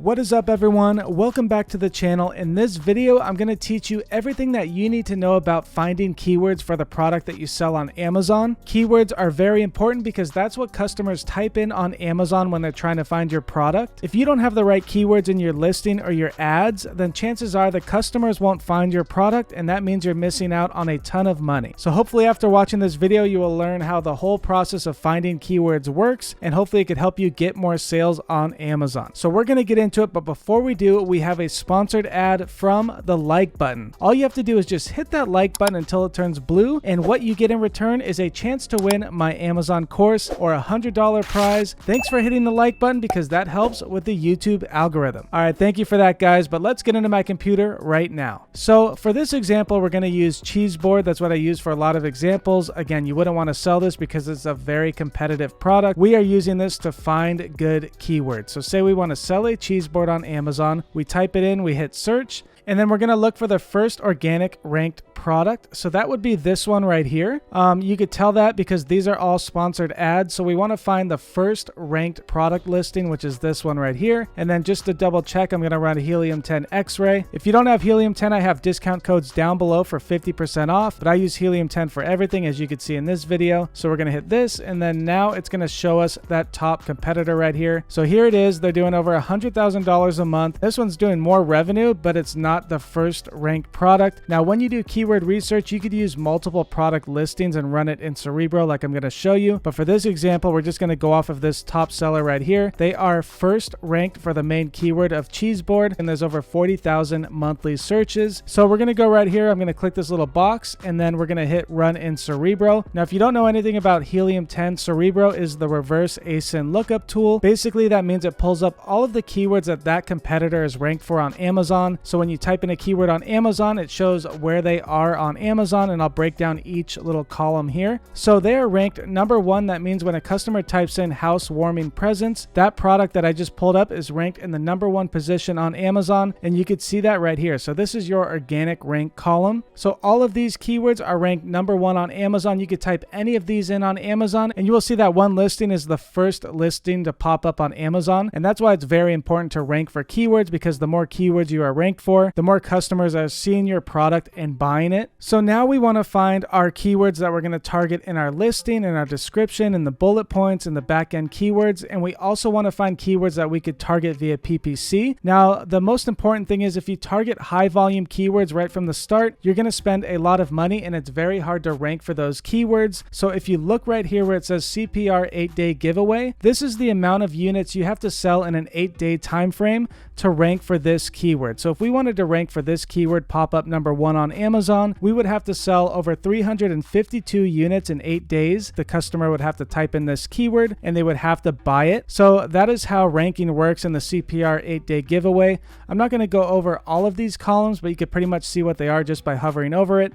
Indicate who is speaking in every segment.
Speaker 1: What is up, everyone? Welcome back to the channel. In this video, I'm going to teach you everything that you need to know about finding keywords for the product that you sell on Amazon. Keywords are very important because that's what customers type in on Amazon when they're trying to find your product. If you don't have the right keywords in your listing or your ads, then chances are the customers won't find your product, and that means you're missing out on a ton of money. So hopefully after watching this video, you will learn how the whole process of finding keywords works, and hopefully it could help you get more sales on Amazon. So we're going to get into it, but before we do, we have a sponsored ad from the like button. All you have to do is just hit that like button until it turns blue, and what you get in return is a chance to win my Amazon course or a $100 prize. Thanks for hitting the like button because that helps with the YouTube algorithm. All right, thank you for that, guys, but let's get into my computer right now. So for this example, we're going to use cheese board. That's what I use for a lot of examples. Again, you wouldn't want to sell this because it's a very competitive product. We are using this to find good keywords. So say we want to sell a cheese board on Amazon, we type it in, we hit search, and then we're going to look for the first organic ranked product. So that would be this one right here. You could tell that because these are all sponsored ads. So we want to find the first ranked product listing, which is this one right here. And then just to double check, I'm going to run a Helium 10 X-ray. If you don't have Helium 10, I have discount codes down below for 50% off, but I use Helium 10 for everything, as you can see in this video. So we're going to hit this, and then now it's going to show us that top competitor right here. So here it is. They're doing over $100,000 a month. This one's doing more revenue, but it's not the first ranked product. Now, when you do keyword research, you could use multiple product listings and run it in Cerebro like I'm going to show you. But for this example, we're just going to go off of this top seller right here. They are first ranked for the main keyword of cheese board, and there's over 40,000 monthly searches. So we're going to go right here. I'm going to click this little box, and then we're going to hit run in Cerebro. Now, if you don't know anything about Helium 10, Cerebro is the reverse ASIN lookup tool. Basically, that means it pulls up all of the keywords that competitor is ranked for on Amazon. So when you type in a keyword on Amazon, it shows where they are on Amazon, and I'll break down each little column here. So they are ranked number one. That means when a customer types in housewarming presents, that product that I just pulled up is ranked in the number one position on Amazon, and you could see that right here. So this is your organic rank column. So all of these keywords are ranked number one on Amazon. You could type any of these in on Amazon, and you will see that one listing is the first listing to pop up on Amazon, and that's why it's very important to rank for keywords, because the more keywords you are ranked for, the more customers are seeing your product and buying it. So now we want to find our keywords that we're going to target in our listing, in our description, in the bullet points, in the back-end keywords, and we also want to find keywords that we could target via PPC. Now, the most important thing is if you target high-volume keywords right from the start, you're going to spend a lot of money, and it's very hard to rank for those keywords. So if you look right here where it says CPR 8-day giveaway, this is the amount of units you have to sell in an 8-day time frame to rank for this keyword. So if we wanted to rank for this keyword, pop up number one on Amazon, we would have to sell over 352 units in 8 days. The customer would have to type in this keyword and they would have to buy it. So that is how ranking works in the CPR 8-day giveaway. I'm not going to go over all of these columns, but you could pretty much see what they are just by hovering over it.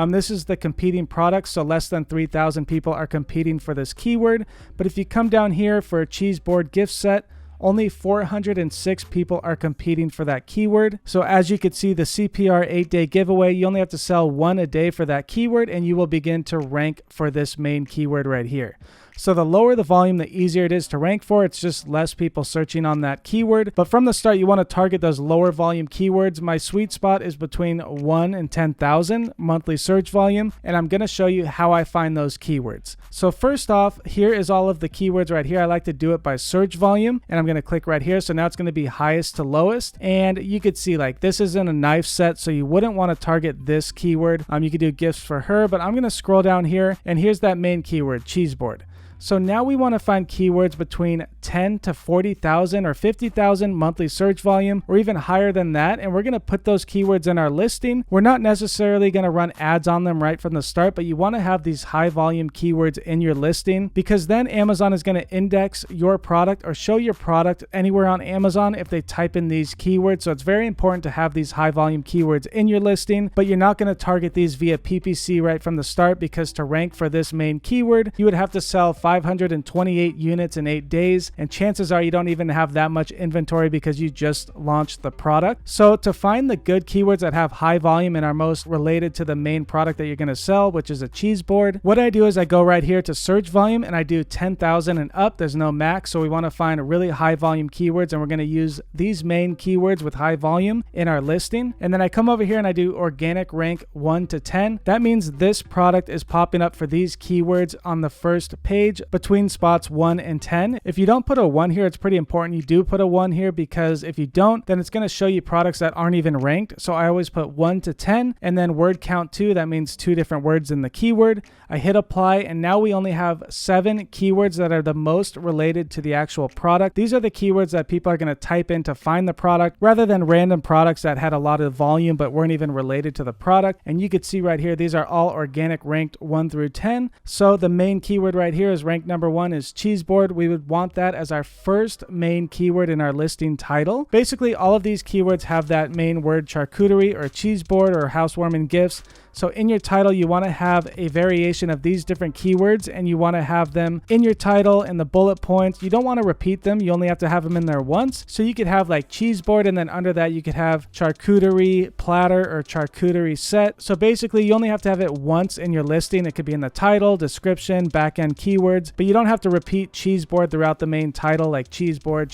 Speaker 1: This is the competing products, so less than 3,000 people are competing for this keyword. But if you come down here for a cheese board gift set, only 406 people are competing for that keyword. So as you can see, the CPR 8-day giveaway, you only have to sell one a day for that keyword, and you will begin to rank for this main keyword right here. So the lower the volume, the easier it is to rank for. It's just less people searching on that keyword. But from the start, you want to target those lower volume keywords. My sweet spot is between 1 and 10,000 monthly search volume, and I'm going to show you how I find those keywords. So first off, here is all of the keywords right here. I like to do it by search volume, and I'm going to click right here. So now it's going to be highest to lowest, and you could see like this isn't a knife set, so you wouldn't want to target this keyword. You could do gifts for her, but I'm going to scroll down here, and here's that main keyword, cheese board. So now we want to find keywords between 10 to 40,000 or 50,000 monthly search volume, or even higher than that. And we're going to put those keywords in our listing. We're not necessarily going to run ads on them right from the start, but you want to have these high volume keywords in your listing, because then Amazon is going to index your product or show your product anywhere on Amazon if they type in these keywords. So it's very important to have these high volume keywords in your listing, but you're not going to target these via PPC right from the start, because to rank for this main keyword, you would have to sell 5 528 units in 8 days, and chances are you don't even have that much inventory because you just launched the product. So to find the good keywords that have high volume and are most related to the main product that you're going to sell, which is a cheese board, what I do is I go right here to search volume and I do 10,000 and up. There's no max, so we want to find really high volume keywords, and we're going to use these main keywords with high volume in our listing. And then I come over here and I do organic rank 1 to 10. That means this product is popping up for these keywords on the first page between spots 1 and 10. If you don't put a 1 here, it's pretty important you do put a 1 here, because if you don't, then it's going to show you products that aren't even ranked. So I always put 1 to 10 and then word count 2. That means 2 different words in the keyword. I hit apply, and now we only have 7 keywords that are the most related to the actual product. These are the keywords that people are going to type in to find the product, rather than random products that had a lot of volume but weren't even related to the product. And you could see right here, these are all organic ranked 1 through 10. So the main keyword right here is rank number 1 is cheese board. We would want that as our first main keyword in our listing title. Basically, all of these keywords have that main word charcuterie or cheese board or housewarming gifts. So in your title, you want to have a variation of these different keywords, and you want to have them in your title and the bullet points. You don't want to repeat them. You only have to have them in there once. So you could have like cheese board, and then under that you could have charcuterie platter or charcuterie set. So basically you only have to have it once in your listing. It could be in the title, description, back-end keywords, but you don't have to repeat cheese board throughout the main title, like cheese board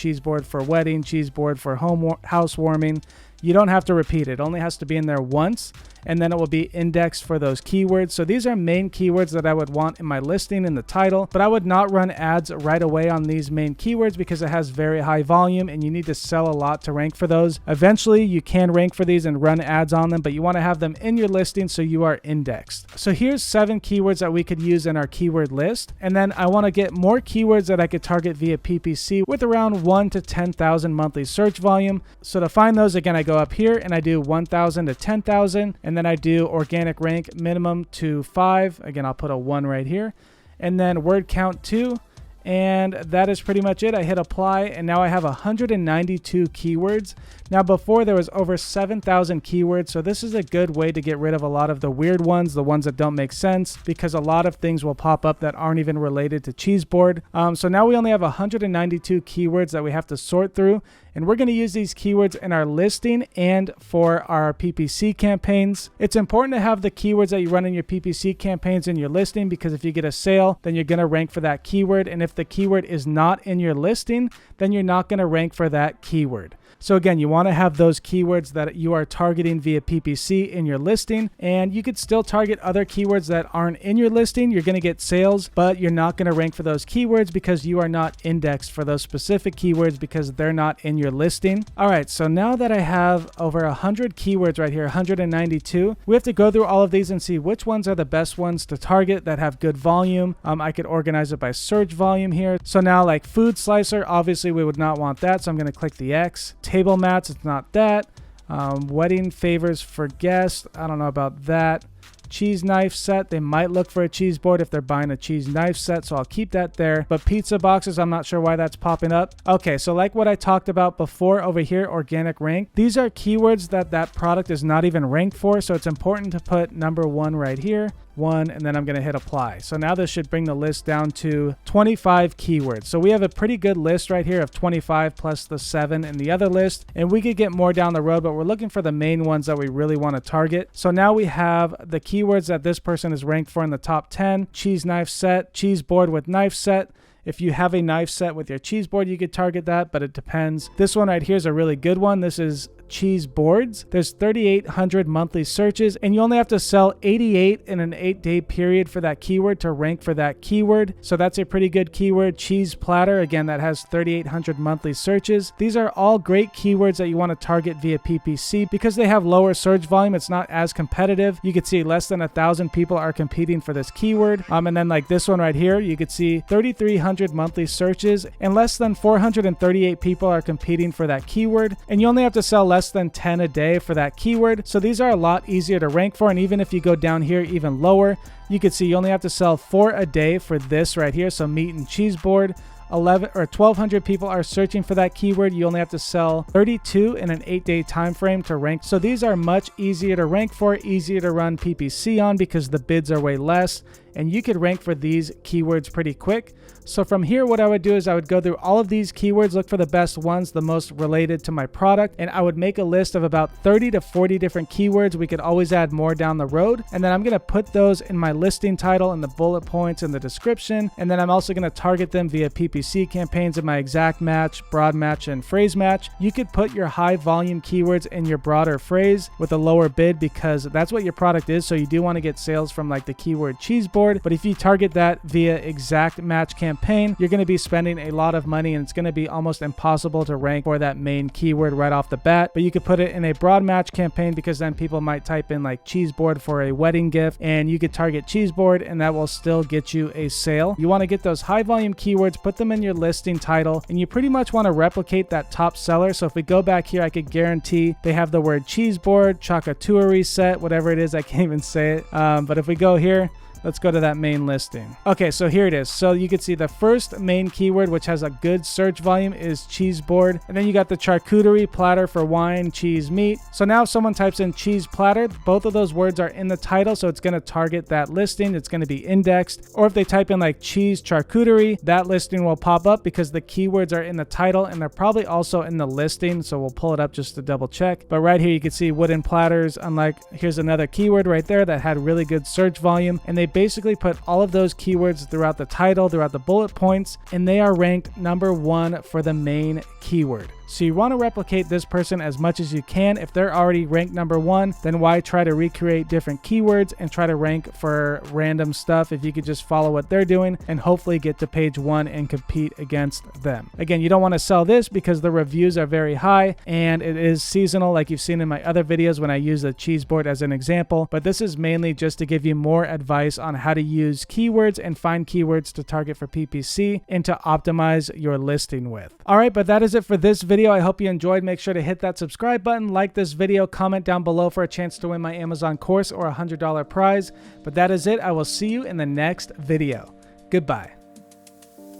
Speaker 1: for wedding, cheese board for housewarming. You don't have to repeat it. It only has to be in there once, and then it will be indexed for those keywords. So these are main keywords that I would want in my listing in the title, but I would not run ads right away on these main keywords because it has very high volume and you need to sell a lot to rank for those. Eventually you can rank for these and run ads on them, but you want to have them in your listing so you are indexed. So here's 7 keywords that we could use in our keyword list. And then I want to get more keywords that I could target via PPC with around 1 to 10,000 monthly search volume. So to find those, again, I go up here and I do 1,000 to 10,000, and then I do organic rank minimum to 5. Again, I'll put a 1 right here, and then word count 2. And that is pretty much it. I hit apply, and now I have 192 keywords. Now before there was over 7,000 keywords, so this is a good way to get rid of a lot of the weird ones, the ones that don't make sense, because a lot of things will pop up that aren't even related to cheese board. So now we only have 192 keywords that we have to sort through, and we're going to use these keywords in our listing and for our PPC campaigns. It's important to have the keywords that you run in your PPC campaigns in your listing, because if you get a sale, then you're going to rank for that keyword, and if the keyword is not in your listing, then you're not going to rank for that keyword. So again, you want to have those keywords that you are targeting via PPC in your listing, and you could still target other keywords that aren't in your listing. You're going to get sales, but you're not going to rank for those keywords because you are not indexed for those specific keywords because they're not in your listing. All right, so now that I have over 100 keywords right here, 192, we have to go through all of these and see which ones are the best ones to target that have good volume. I could organize it by search volume here. So now like food slicer, obviously we would not want that, so I'm going to click the X. Table mats, it's not that. Wedding favors for guests, I don't know about that. Cheese knife set, they might look for a cheese board if they're buying a cheese knife set, so I'll keep that there. But pizza boxes, I'm not sure why that's popping up. Okay, so like what I talked about before over here, organic rank, these are keywords that product is not even ranked for, so it's important to put number 1 right here. 1, and then I'm going to hit apply. So now this should bring the list down to 25 keywords. So we have a pretty good list right here of 25 plus the 7 in the other list, and we could get more down the road, but we're looking for the main ones that we really want to target. So now we have the keywords that this person is ranked for in the top 10: cheese knife set, cheese board with knife set. If you have a knife set with your cheese board, you could target that, but it depends. This one right here is a really good one. This is cheese boards. There's 3,800 monthly searches, and you only have to sell 88 in an 8-day period for that keyword to rank for that keyword. So that's a pretty good keyword. Cheese platter, again, that has 3,800 monthly searches. These are all great keywords that you want to target via PPC because they have lower search volume. It's not as competitive. You could see less than 1,000 people are competing for this keyword. And then like this one right here, you could see 3,300 monthly searches and less than 438 people are competing for that keyword. And you only have to sell less than 10 a day for that keyword. So these are a lot easier to rank for. And even if you go down here even lower, you can see you only have to sell 4 a day for this right here. So meat and cheese board. 1,200 people are searching for that keyword. You only have to sell 32 in an 8-day time frame to rank. So these are much easier to rank for, easier to run PPC on because the bids are way less and you could rank for these keywords pretty quick. So from here, what I would do is I would go through all of these keywords, look for the best ones, the most related to my product, and I would make a list of about 30 to 40 different keywords. We could always add more down the road. And then I'm going to put those in my listing title and the bullet points in the description. And then I'm also going to target them via PPC campaigns in my exact match, broad match, and phrase match. You could put your high volume keywords in your broader phrase with a lower bid because that's what your product is. So you do want to get sales from like the keyword cheese board. But if you target that via exact match campaign, you're going to be spending a lot of money and it's going to be almost impossible to rank for that main keyword right off the bat. But you could put it in a broad match campaign because then people might type in like cheese board for a wedding gift and you could target cheese board and that will still get you a sale. You want to get those high volume keywords, put them in your listing title, and you pretty much want to replicate that top seller. So if we go back here, I could guarantee they have the word cheese board, charcuterie set, whatever it is, I can't even say it. But if we go here, let's go to that main listing. Okay, so here it is. So you can see the first main keyword, which has a good search volume, is cheese board. And then you got the charcuterie platter for wine, cheese, meat. So now if someone types in cheese platter, both of those words are in the title. So it's going to target that listing. It's going to be indexed. Or if they type in like cheese charcuterie, that listing will pop up because the keywords are in the title and they're probably also in the listing. So we'll pull it up just to double check. But right here, you can see wooden platters. Unlike, here's another keyword right there that had really good search volume. And they basically put all of those keywords throughout the title, throughout the bullet points, and they are ranked #1 for the main keyword. So you want to replicate this person as much as you can. If they're already ranked #1, then why try to recreate different keywords and try to rank for random stuff if you could just follow what they're doing and hopefully get to page 1 and compete against them. Again, you don't want to sell this because the reviews are very high and it is seasonal like you've seen in my other videos when I use the cheese board as an example, but this is mainly just to give you more advice on how to use keywords and find keywords to target for PPC and to optimize your listing with. All right, but that is it for this video. I hope you enjoyed. Make sure to hit that subscribe button, like this video, comment down below for a chance to win my Amazon course or a $100 prize. But that is it. I will see you in the next video. Goodbye.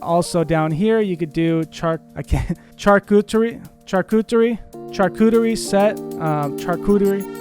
Speaker 1: Also down here, you could do charcuterie set, charcuterie